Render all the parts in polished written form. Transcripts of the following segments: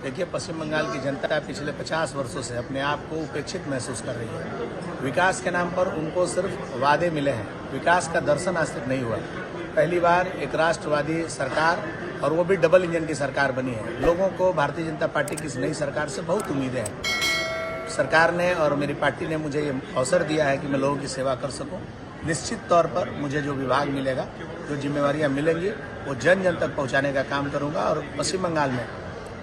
देखिए, पश्चिम बंगाल की जनता पिछले 50 वर्षों से अपने आप को उपेक्षित महसूस कर रही है। विकास के नाम पर उनको सिर्फ वादे मिले हैं, विकास का दर्शन आज तक नहीं हुआ। पहली बार एक राष्ट्रवादी सरकार, और वो भी डबल इंजन की सरकार बनी है। लोगों को भारतीय जनता पार्टी की इस नई सरकार से बहुत उम्मीदें हैं। सरकार ने और मेरी पार्टी ने मुझे ये अवसर दिया है कि मैं लोगों की सेवा कर सकूं। निश्चित तौर पर मुझे जो विभाग मिलेगा, जो जिम्मेवारियां मिलेंगी, वो जन जन तक पहुंचाने का काम करूंगा। और पश्चिम बंगाल में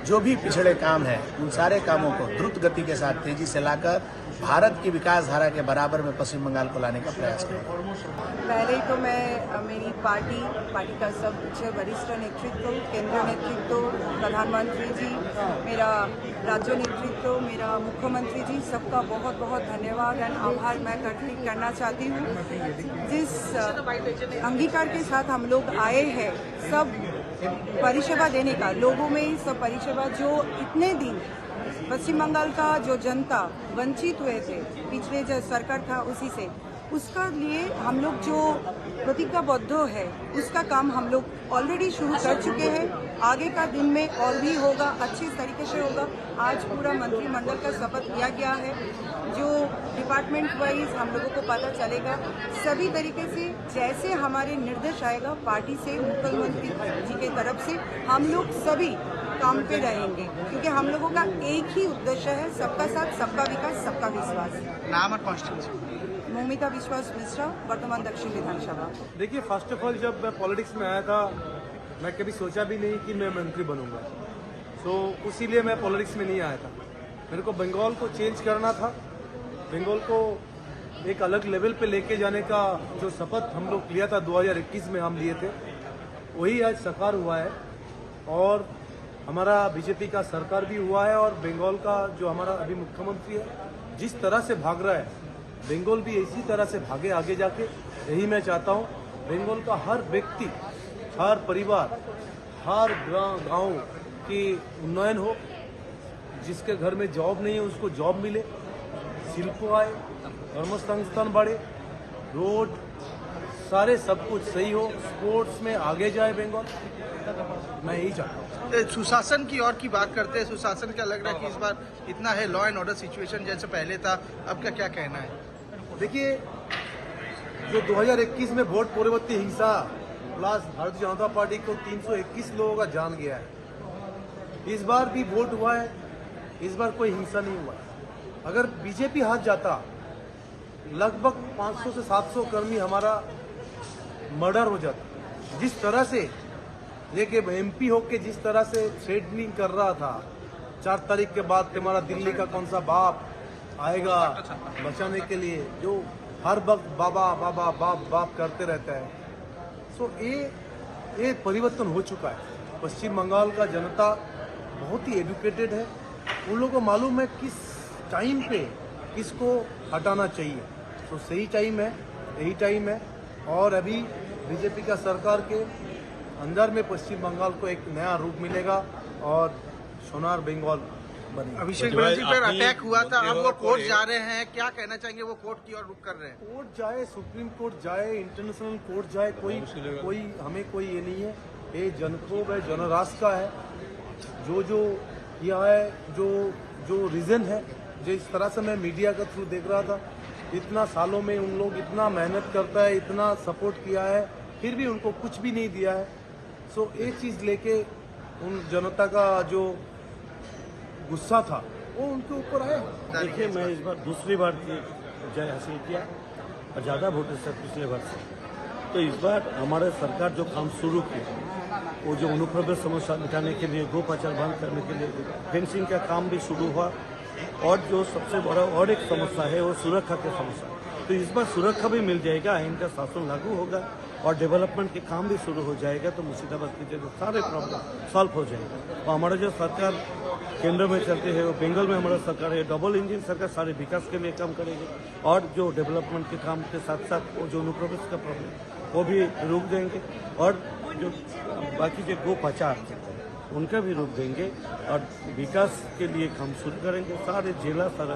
जो भी पिछड़े काम हैं, उन सारे कामों को द्रुत गति के साथ तेजी से लाकर भारत की विकास धारा के बराबर में पश्चिम बंगाल को लाने का प्रयास करूंगा। पहले तो मैं मेरी पार्टी का सब वरिष्ठ नेतृत्व, केंद्रीय नेतृत्व, प्रधानमंत्री जी, मेरा राज्य नेतृत्व, मेरा मुख्यमंत्री जी, सबका बहुत बहुत धन्यवाद और आभार मैं करना चाहती हूँ। जिस अंगीकार के साथ हम लोग आए हैं सब परिसेवा देने का, लोगों में सब परिसेवा, जो इतने दिन पश्चिम बंगाल का जो जनता वंचित हुए थे पिछले जो सरकार था उसी से, उसका लिए हम लोग जो प्रतिज्ञाबद्ध है उसका काम हम लोग ऑलरेडी शुरू कर चुके हैं। आगे का दिन में और भी होगा, अच्छे तरीके से होगा। आज पूरा मंत्रिमंडल का शपथ लिया गया है, जो डिपार्टमेंट वाइज हम लोगों को पता चलेगा। सभी तरीके से जैसे हमारे निर्देश आएगा पार्टी से, मुख्यमंत्री जी की तरफ से, हम लोग सभी काम पे रहेंगे, क्योंकि हम लोगों का एक ही उद्देश्य है, सबका साथ, सबका विकास, सबका विश्वास। नाम और कॉन्स्टिट्यूंसी? मौमिता विश्वास मिश्रा, वर्तमान दक्षिण विधानसभा। देखिए, फर्स्ट ऑफ ऑल जब मैं पॉलिटिक्स में आया था, मैं कभी सोचा भी नहीं कि मैं मंत्री बनूंगा। इसीलिए मैं पॉलिटिक्स में नहीं आया था। मेरे को बंगाल को चेंज करना था, बंगाल को एक अलग लेवल पे लेके जाने का जो शपथ हम लोग लिया था 2021 में हम लिए थे, वही आज साकार हुआ है। और हमारा बीजेपी का सरकार भी हुआ है, और बंगाल का जो हमारा अभी मुख्यमंत्री है जिस तरह से भाग रहा है, बंगाल भी इसी तरह से भागे आगे जाके। यही मैं चाहता हूँ, बंगाल का हर व्यक्ति, हर परिवार, हर गांव की उन्नयन हो। जिसके घर में जॉब नहीं है उसको जॉब मिले, शिल्प आए, कर्मसंस्थान बढ़े, रोड सारे सब कुछ सही हो, स्पोर्ट्स में आगे जाए बंगाल। मैं यही चाहता हूँ। सुशासन की ओर की बात करते हैं, सुशासन क्या लग रहा है कि इस बार इतना है लॉ एंड ऑर्डर सिचुएशन जैसे पहले था, अब का क्या कहना है? देखिए, जो 2021 में वोट पूर्ववर्ती हिंसा प्लस भारतीय जनता पार्टी को 321 लोगों का जान गया है। इस बार भी वोट हुआ है, इस बार कोई हिंसा नहीं हुआ। अगर बीजेपी हाथ जाता, लगभग 500 से 700 कर्मी हमारा मर्डर हो जाता। जिस तरह से लेके एमपी होके जिस तरह से थ्रेटनिंग कर रहा था, 4 तारीख के बाद तुम्हारा दिल्ली का कौन सा बाप आएगा बचाने के लिए, जो हर वक्त बाबा बाबा बाप बाप करते रहता है। ये परिवर्तन हो चुका है। पश्चिम बंगाल का जनता बहुत ही एजुकेटेड है, उन लोगों को मालूम है किस टाइम पे किसको हटाना चाहिए। तो सही टाइम है, यही टाइम है। और अभी बीजेपी का सरकार के अंदर में पश्चिम बंगाल को एक नया रूप मिलेगा और सोनार बंगाल बनेगा। अभिषेक बनर्जी पर अटैक हुआ था, अब वो कोर्ट जा रहे हैं, क्या कहना चाहेंगे? वो कोर्ट की ओर रुख कर रहे हैं। कोर्ट जाए, सुप्रीम कोर्ट जाए, इंटरनेशनल कोर्ट जाए, कोई हमें कोई ये नहीं है। ये जनक्षोभ है, जनराष्ट्र का है। जो यह है, जो रीजन है, जिस तरह से मैं मीडिया के थ्रू देख रहा था, इतना सालों में उन लोग इतना मेहनत करता है, इतना सपोर्ट किया है, फिर भी उनको कुछ भी नहीं दिया है। एक चीज लेके उन जनता का जो गुस्सा था वो उनके ऊपर आया। देखिए, मैं इस बार दूसरी बार की जय हासिल किया और ज़्यादा वोटर से पिछले बार से। तो इस बार हमारे सरकार जो काम शुरू की, वो जो अनुप्रवेश समस्या मिटाने के लिए, गो पाचार बंद करने के लिए फेंसिंग का काम भी शुरू हुआ। और जो सबसे बड़ा और एक समस्या है वो सुरक्षा की समस्या। तो इस बार सुरक्षा भी मिल जाएगा, आइन का शासन लागू होगा और डेवलपमेंट के काम भी शुरू हो जाएगा। तो मुर्शिदाबाद के जो सारे प्रॉब्लम सॉल्व हो जाएगा। और हमारा जो सरकार केंद्र में चलते हैं, वो बंगाल में हमारा सरकार है, डबल इंजन सरकार, सारे विकास के लिए काम करेगी। और जो डेवलपमेंट के काम के साथ साथ वो जो अनुप्रवेश का प्रॉब्लम वो भी रोक देंगे। और जो बाकी जो गो पाचार उनका भी रोक देंगे और विकास के लिए काम शुरू करेंगे। सारे जिला, सारा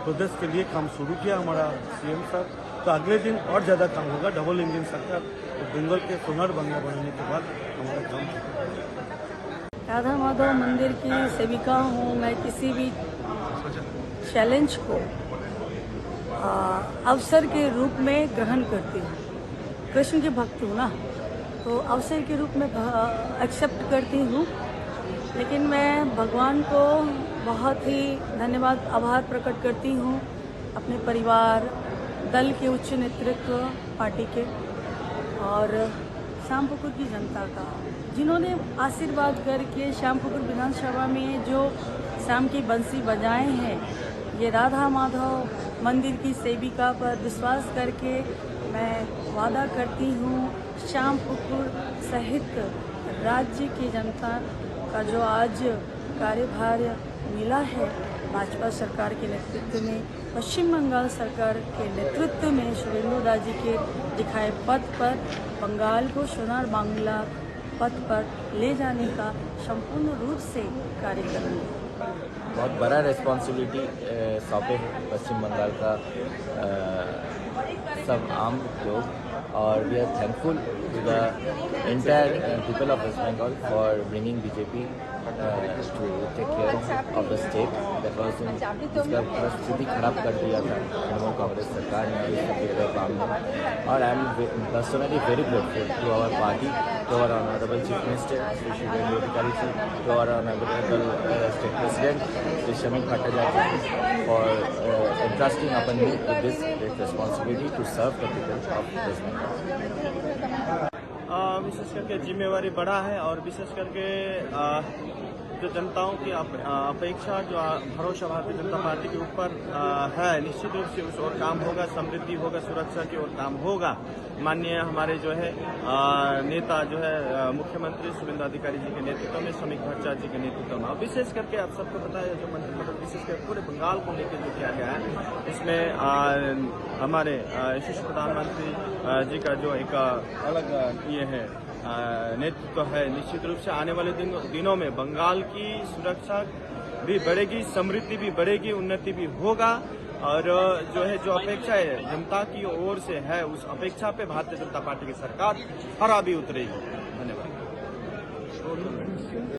प्रदेश के लिए काम शुरू किया हमारा सीएम साहब। तो अगले दिन और ज़्यादा काम होगा। डबल इंजन सरकार, तो बंगाल के सोनार बंगला बनने के बाद हमारा काम राधा माधव मंदिर की सेविका हूँ। मैं किसी भी चैलेंज को अवसर के रूप में ग्रहण करती हूँ। कृष्ण की भक्त हूँ ना, तो अवसर के रूप में एक्सेप्ट करती हूँ। लेकिन मैं भगवान को बहुत ही धन्यवाद आभार प्रकट करती हूँ अपने परिवार, दल के उच्च नेतृत्व पार्टी के और श्यामपुकुर की जनता का, जिन्होंने आशीर्वाद करके श्यामपुकुर विधानसभा में जो श्याम की बंसी बजाए हैं। ये राधा माधव मंदिर की सेविका पर विश्वास करके मैं वादा करती हूँ श्यामपुकुर सहित राज्य की जनता का जो आज कार्यभार मिला है भाजपा सरकार के नेतृत्व में, पश्चिम बंगाल सरकार के नेतृत्व में शुभेंदु दाजी के दिखाए पथ पर बंगाल को सोनार बांग्ला पथ पर ले जाने का संपूर्ण रूप से कार्य करेंगे। बहुत बड़ा रिस्पॉन्सिबिलिटी सौंपे हैं पश्चिम बंगाल का सब आम लोग, और we are thankful to the entire people of West Bengal for bringing BJP to take care of the state. इसका पूरा स्थिति खराब कर दिया था तृणमूल कांग्रेस सरकार ने इसके काम में, और I am personally very grateful to our party, to our honourable chief minister Shri Suvendu Adhikari ji, to our honourable state president Shri Shamim Bhattacharya for entrusting upon me with this great responsibility to serve the people of West Bengal. विशेष करके जिम्मेवारी बड़ा है, और विशेष करके जो जनताओं की अपेक्षा, जो भरोसा भारतीय जनता पार्टी के ऊपर है, निश्चित रूप से उस और काम होगा, समृद्धि होगा, सुरक्षा की ओर काम होगा। माननीय हमारे जो है नेता जो है मुख्यमंत्री शुभेंदु अधिकारी जी के नेतृत्व में, शमीम भट्टाचार्य जी के नेतृत्व में, और विशेष करके आप सबको पता है जो मंत्रिमंडल विशेषकर पूरे बंगाल को लेकर जो किया गया है, इसमें हमारे यशस्वी प्रधानमंत्री जी का जो एक अलग ये है नेतृत्व है। निश्चित रूप से आने वाले दिनों में बंगाल की सुरक्षा भी बढ़ेगी, समृद्धि भी बढ़ेगी, उन्नति भी होगा, और जो है जो अपेक्षा है जनता की ओर से है, उस अपेक्षा पे भारतीय जनता पार्टी की सरकार खरा भी उतरेगी। धन्यवाद।